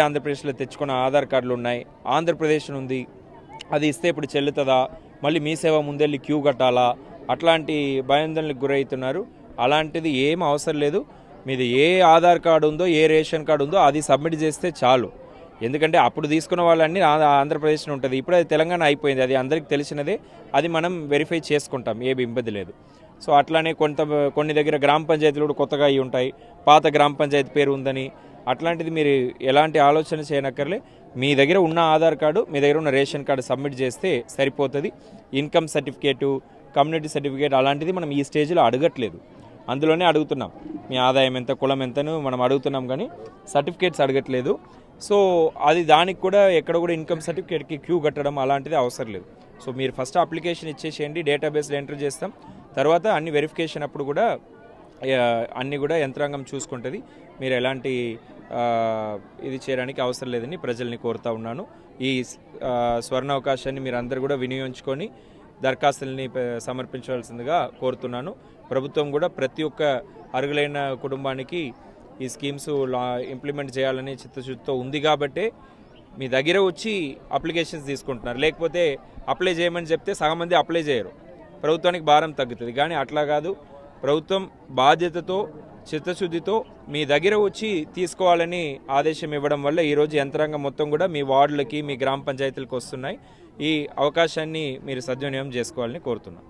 ఆంధ్రప్రదేశ్లో తెచ్చుకున్న ఆధార్ కార్డులు ఉన్నాయి, ఆంధ్రప్రదేశ్ ఉంది, అది ఇస్తే ఇప్పుడు చెల్లుతుందా, మళ్ళీ మీ సేవ ముందెళ్ళి క్యూ కట్టాలా, అట్లాంటి భయాందోళనకు గురవుతున్నారు. అలాంటిది ఏం అవసరం లేదు. మీది ఏ ఆధార్ కార్డు ఉందో, ఏ రేషన్ కార్డు ఉందో అది సబ్మిట్ చేస్తే చాలు. ఎందుకంటే అప్పుడు తీసుకున్న వాళ్ళన్నీ ఆంధ్రప్రదేశ్లో ఉంటుంది, ఇప్పుడు అది తెలంగాణ అయిపోయింది, అది అందరికీ తెలిసినదే. అది మనం వెరిఫై చేసుకుంటాం, ఏమి ఇబ్బంది లేదు. సో అట్లానే కొన్ని దగ్గర గ్రామ పంచాయతీలు కూడా కొత్తగా అయి ఉంటాయి, పాత గ్రామ పంచాయతీ పేరు ఉందని. అట్లాంటిది మీరు ఎలాంటి ఆలోచన చేయనక్కర్లే. మీ దగ్గర ఉన్న ఆధార్ కార్డు, మీ దగ్గర ఉన్న రేషన్ కార్డు సబ్మిట్ చేస్తే సరిపోతుంది. ఇన్కమ్ సర్టిఫికేటు, కమ్యూనిటీ సర్టిఫికేట్ అలాంటిది మనం ఈ స్టేజ్లో అడగట్లేదు, అందులోనే అడుగుతున్నాం. మీ ఆదాయం ఎంత, కులం ఎంతను మనం అడుగుతున్నాం, కానీ సర్టిఫికేట్స్ అడగట్లేదు. సో అది దానికి కూడా ఎక్కడ కూడా ఇన్కమ్ సర్టిఫికేట్కి క్యూ కట్టడం అలాంటిది అవసరం లేదు. సో మీరు ఫస్ట్ అప్లికేషన్ ఇచ్చేసేయండి, డేటాబేస్లో ఎంటర్ చేస్తాం. తర్వాత అన్ని వెరిఫికేషన్ అప్పుడు కూడా అన్నీ కూడా యంత్రాంగం చూసుకుంటుంది. మీరు ఎలాంటి ఇది చేయడానికి అవసరం లేదని ప్రజల్ని కోరుతా ఉన్నాను. ఈ స్వర్ణ అవకాశాన్ని మీరు అందరూ కూడా వినియోగించుకొని దరఖాస్తుల్ని సమర్పించవలసిందిగా కోరుతున్నాను. ప్రభుత్వం కూడా ప్రతి ఒక్క అర్హులైన కుటుంబానికి ఈ స్కీమ్స్ ఇంప్లిమెంట్ చేయాలని చిత్తశుద్ధితో ఉంది కాబట్టే మీ దగ్గర వచ్చి అప్లికేషన్స్ తీసుకుంటున్నారు. లేకపోతే అప్లై చేయమని చెప్తే సగం మంది అప్లై చేయరు, ప్రభుత్వానికి భారం తగ్గుతుంది. కానీ అట్లా కాదు, ప్రభుత్వం బాధ్యతతో చిత్తశుద్ధితో మీ దగ్గర వచ్చి తీసుకోవాలని ఆదేశం ఇవ్వడం వల్ల ఈరోజు యంత్రాంగం మొత్తం కూడా మీ వార్డులకి, మీ గ్రామ పంచాయతీలకు వస్తున్నాయి. ఈ అవకాశాన్ని మీరు సద్వినియోగం చేసుకోవాలని కోరుతున్నాను.